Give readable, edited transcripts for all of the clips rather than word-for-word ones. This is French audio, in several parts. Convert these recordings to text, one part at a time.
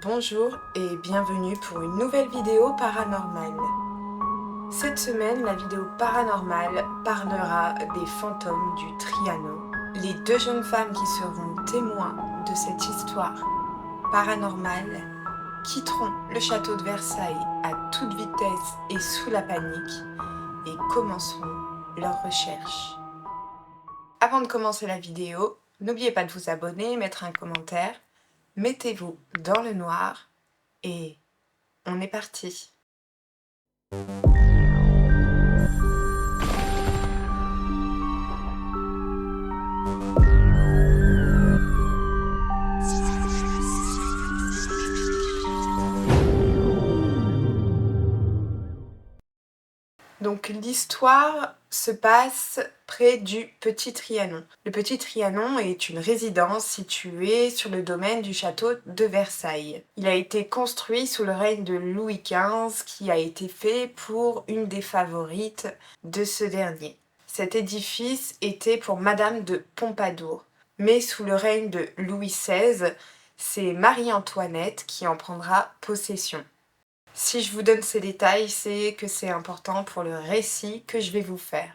Bonjour et bienvenue pour une nouvelle vidéo paranormale. Cette semaine, la vidéo paranormale parlera des fantômes du Trianon. Les deux jeunes femmes qui seront témoins de cette histoire paranormale quitteront le château de Versailles à toute vitesse et sous la panique et commenceront leurs recherches. Avant de commencer la vidéo, n'oubliez pas de vous abonner, mettre un commentaire. Mettez-vous dans le noir et on est parti. Donc l'histoire se passe près du Petit Trianon. Le Petit Trianon est une résidence située sur le domaine du château de Versailles. Il a été construit sous le règne de Louis XV, qui a été fait pour une des favorites de ce dernier. Cet édifice était pour Madame de Pompadour, mais sous le règne de Louis XVI, c'est Marie-Antoinette qui en prendra possession. Si je vous donne ces détails, c'est que c'est important pour le récit que je vais vous faire.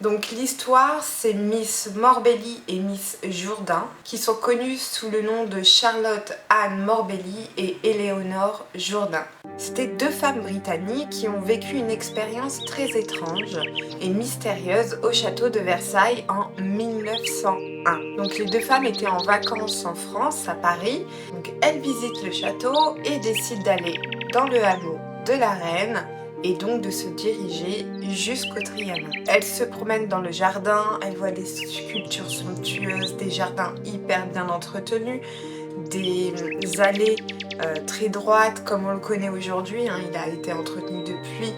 Donc l'histoire, c'est Miss Morbelly et Miss Jourdain, qui sont connues sous le nom de Charlotte Anne Morbelly et Éléonore Jourdain. C'était deux femmes britanniques qui ont vécu une expérience très étrange et mystérieuse au château de Versailles en 1901. Donc les deux femmes étaient en vacances en France, à Paris. Donc elles visitent le château et décident d'aller dans le hameau de la Reine et donc de se diriger jusqu'au Trianon. Elles se promènent dans le jardin, elles voient des sculptures somptueuses, des jardins hyper bien entretenus, des allées très droites comme on le connaît aujourd'hui, il a été entretenu depuis,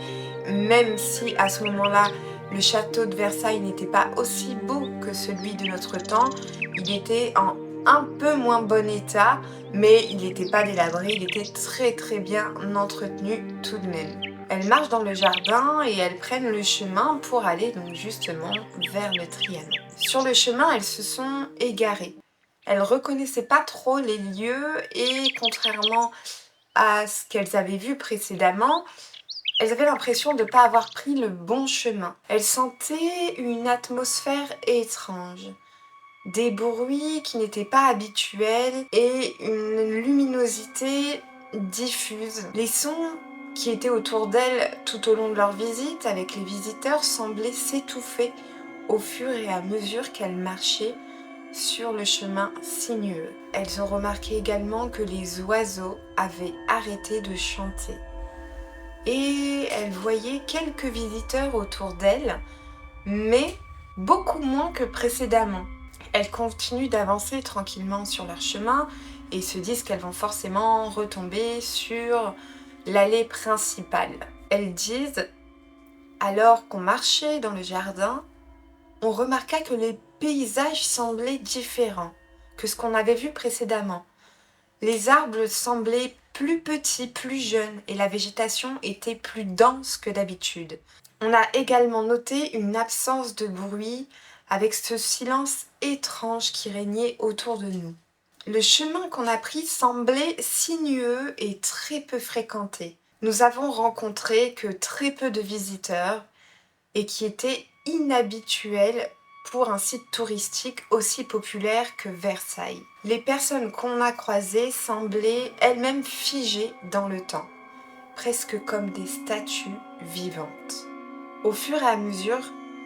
même si à ce moment-là, le château de Versailles n'était pas aussi beau que celui de notre temps, il était en un peu moins bon état, mais il n'était pas délabré, il était très bien entretenu tout de même. Elles marchent dans le jardin et elles prennent le chemin pour aller donc justement vers le Trianon. Sur le chemin, elles se sont égarées. Elles reconnaissaient pas trop les lieux et contrairement à ce qu'elles avaient vu précédemment, elles avaient l'impression de ne pas avoir pris le bon chemin. Elles sentaient une atmosphère étrange, des bruits qui n'étaient pas habituels et une luminosité diffuse. Les sons qui étaient autour d'elles tout au long de leur visite avec les visiteurs semblaient s'étouffer au fur et à mesure qu'elles marchaient sur le chemin sinueux. Elles ont remarqué également que les oiseaux avaient arrêté de chanter. Et elles voyaient quelques visiteurs autour d'elles, mais beaucoup moins que précédemment. Elles continuent d'avancer tranquillement sur leur chemin et se disent qu'elles vont forcément retomber sur l'allée principale. Elles disent, alors qu'on marchait dans le jardin, on remarqua que les paysages semblaient différents que ce qu'on avait vu précédemment. Les arbres semblaient plus petits, plus jeunes et la végétation était plus dense que d'habitude. On a également noté une absence de bruit avec ce silence étrange qui régnait autour de nous. Le chemin qu'on a pris semblait sinueux et très peu fréquenté. Nous avons rencontré que très peu de visiteurs et qui étaient inhabituels pour un site touristique aussi populaire que Versailles. Les personnes qu'on a croisées semblaient elles-mêmes figées dans le temps, presque comme des statues vivantes. Au fur et à mesure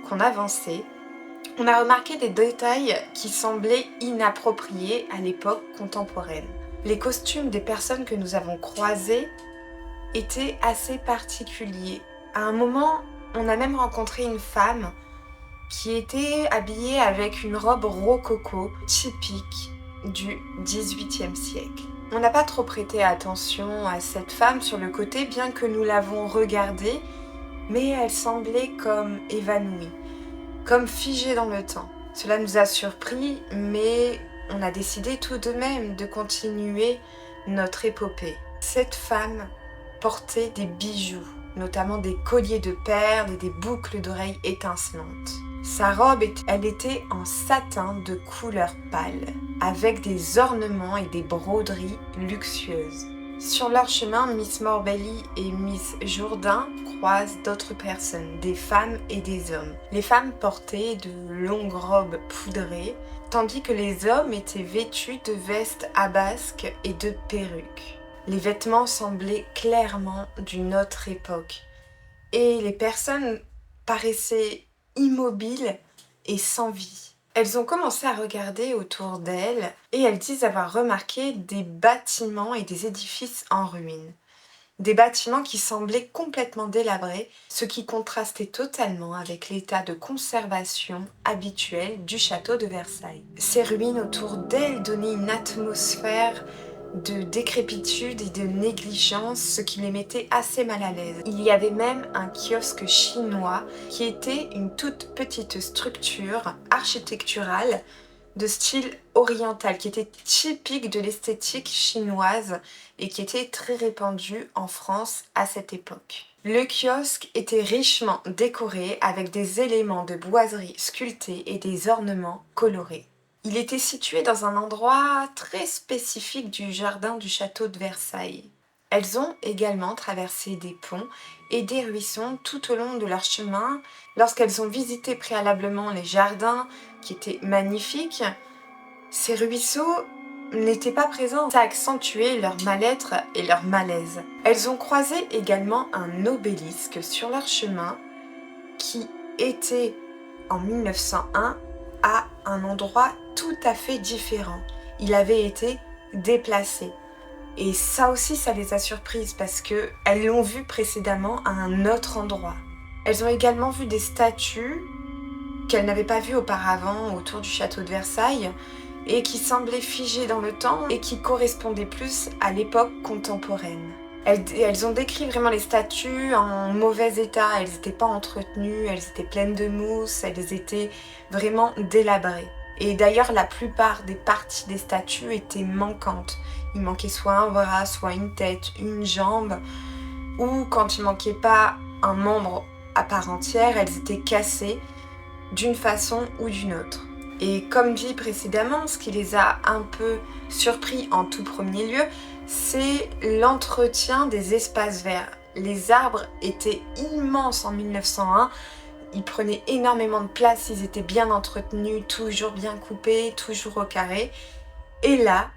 qu'on avançait, on a remarqué des détails qui semblaient inappropriés à l'époque contemporaine. Les costumes des personnes que nous avons croisées étaient assez particuliers. À un moment, on a même rencontré une femme qui était habillée avec une robe rococo typique du XVIIIe siècle. On n'a pas trop prêté attention à cette femme sur le côté, bien que nous l'avons regardée, mais elle semblait comme évanouie, comme figée dans le temps. Cela nous a surpris, mais on a décidé tout de même de continuer notre épopée. Cette femme portait des bijoux, notamment des colliers de perles et des boucles d'oreilles étincelantes. Sa robe, elle était en satin de couleur pâle, avec des ornements et des broderies luxueuses. Sur leur chemin, Miss Morbelly et Miss Jourdain croisent d'autres personnes, des femmes et des hommes. Les femmes portaient de longues robes poudrées, tandis que les hommes étaient vêtus de vestes à basques et de perruques. Les vêtements semblaient clairement d'une autre époque, et les personnes paraissaient immobiles et sans vie. Elles ont commencé à regarder autour d'elles et elles disent avoir remarqué des bâtiments et des édifices en ruine. Des bâtiments qui semblaient complètement délabrés, ce qui contrastait totalement avec l'état de conservation habituel du château de Versailles. Ces ruines autour d'elles donnaient une atmosphère de décrépitude et de négligence, ce qui les mettait assez mal à l'aise. Il y avait même un kiosque chinois qui était une toute petite structure architecturale de style oriental, qui était typique de l'esthétique chinoise et qui était très répandue en France à cette époque. Le kiosque était richement décoré avec des éléments de boiserie sculptés et des ornements colorés. Il était situé dans un endroit très spécifique du jardin du château de Versailles. Elles ont également traversé des ponts et des ruisseaux tout au long de leur chemin. Lorsqu'elles ont visité préalablement les jardins, qui étaient magnifiques, ces ruisseaux n'étaient pas présents. Ça accentuait leur mal-être et leur malaise. Elles ont croisé également un obélisque sur leur chemin qui était en 1901 à un endroit tout à fait différent. Il avait été déplacé. Et ça aussi, ça les a surprises parce qu'elles l'ont vu précédemment à un autre endroit. Elles ont également vu des statues qu'elles n'avaient pas vues auparavant autour du château de Versailles et qui semblaient figées dans le temps et qui correspondaient plus à l'époque contemporaine. Elles ont décrit vraiment les statues en mauvais état, elles n'étaient pas entretenues, elles étaient pleines de mousse, elles étaient vraiment délabrées. Et d'ailleurs, la plupart des parties des statues étaient manquantes. Il manquait soit un bras, soit une tête, une jambe, ou quand il manquait pas un membre à part entière, elles étaient cassées d'une façon ou d'une autre. Et comme dit précédemment, ce qui les a un peu surpris en tout premier lieu, c'est l'entretien des espaces verts. Les arbres étaient immenses en 1901, ils prenaient énormément de place, ils étaient bien entretenus, toujours bien coupés, toujours au carré. Et là,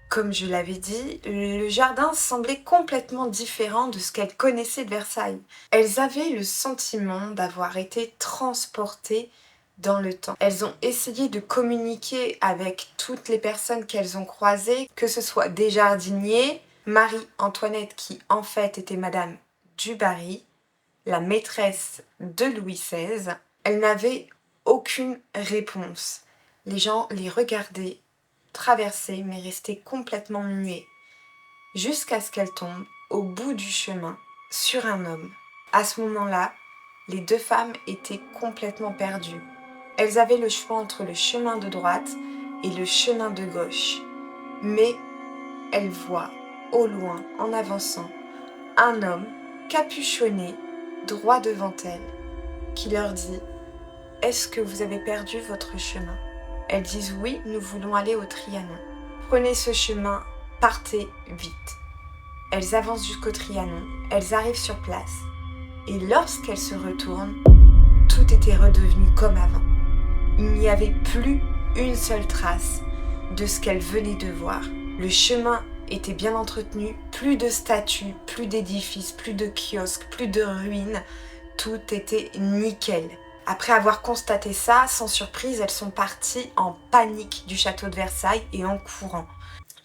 comme je l'avais dit, le jardin semblait complètement différent de ce qu'elles connaissaient de Versailles. Elles avaient le sentiment d'avoir été transportées dans le temps. Elles ont essayé de communiquer avec toutes les personnes qu'elles ont croisées, que ce soit des jardiniers, Marie-Antoinette qui en fait était Madame du Barry, la maîtresse de Louis XVI. Elles n'avaient aucune réponse. Les gens les regardaient traverser mais restaient complètement muets, jusqu'à ce qu'elles tombent au bout du chemin sur un homme. À ce moment-là, les deux femmes étaient complètement perdues. Elles avaient le choix entre le chemin de droite et le chemin de gauche. Mais elles voient, au loin, en avançant, un homme capuchonné, droit devant elles, qui leur dit « Est-ce que vous avez perdu votre chemin ?» Elles disent « Oui, nous voulons aller au Trianon. Prenez ce chemin, partez vite. » Elles avancent jusqu'au Trianon, elles arrivent sur place. Et lorsqu'elles se retournent, tout était redevenu comme avant. Il n'y avait plus une seule trace de ce qu'elles venaient de voir. Le chemin était bien entretenu, plus de statues, plus d'édifices, plus de kiosques, plus de ruines. Tout était nickel. Après avoir constaté ça, sans surprise, elles sont parties en panique du château de Versailles et en courant.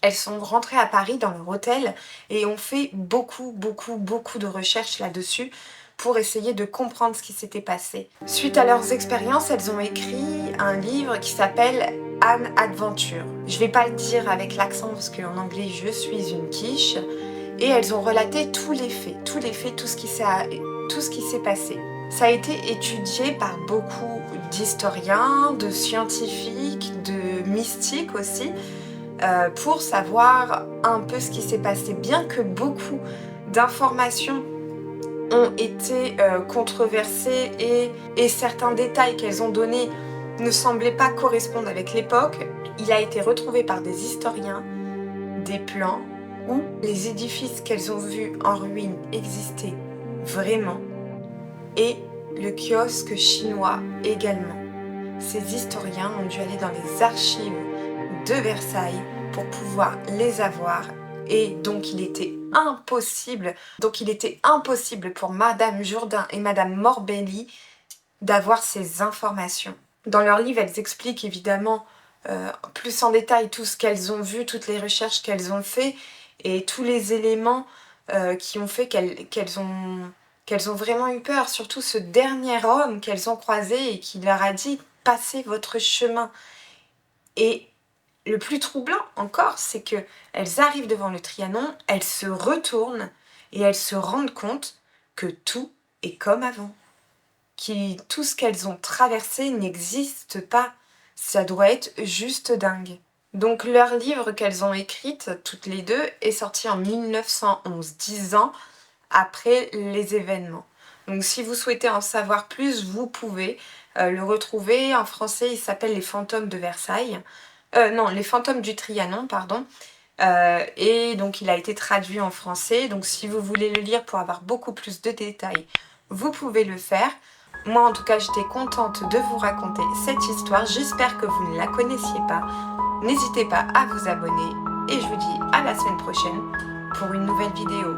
Elles sont rentrées à Paris dans leur hôtel et ont fait beaucoup de recherches là-dessus pour essayer de comprendre ce qui s'était passé. Suite à leurs expériences, elles ont écrit un livre qui s'appelle Anne Adventure. Je vais pas le dire avec l'accent parce qu'en anglais je suis une quiche. Et elles ont relaté tous les faits, tout ce qui s'est passé. Ça a été étudié par beaucoup d'historiens, de scientifiques, de mystiques aussi, pour savoir un peu ce qui s'est passé. Bien que beaucoup d'informations ont été controversées et certains détails qu'elles ont donnés ne semblaient pas correspondre avec l'époque, il a été retrouvé par des historiens des plans où les édifices qu'elles ont vus en ruine existaient vraiment et le kiosque chinois également. Ces historiens ont dû aller dans les archives de Versailles pour pouvoir les avoir et donc il était impossible pour Madame Jourdain et Madame Morbelli d'avoir ces informations. Dans leur livre, elles expliquent évidemment plus en détail tout ce qu'elles ont vu, toutes les recherches qu'elles ont fait et tous les éléments qui ont fait qu'elles ont vraiment eu peur, surtout ce dernier homme qu'elles ont croisé et qui leur a dit « passez votre chemin ». Et le plus troublant encore, c'est qu'elles arrivent devant le Trianon, elles se retournent et elles se rendent compte que tout est comme avant. Tout ce qu'elles ont traversé n'existe pas. Ça doit être juste dingue. Donc leur livre qu'elles ont écrit, toutes les deux, est sorti en 1911, 10 ans après les événements. Donc si vous souhaitez en savoir plus, vous pouvez le retrouver. En français, il s'appelle Les fantômes de Versailles. Non, Les fantômes du Trianon, pardon. Et donc il a été traduit en français. Donc si vous voulez le lire pour avoir beaucoup plus de détails, vous pouvez le faire. Moi en tout cas j'étais contente de vous raconter cette histoire, j'espère que vous ne la connaissiez pas. N'hésitez pas à vous abonner et je vous dis à la semaine prochaine pour une nouvelle vidéo.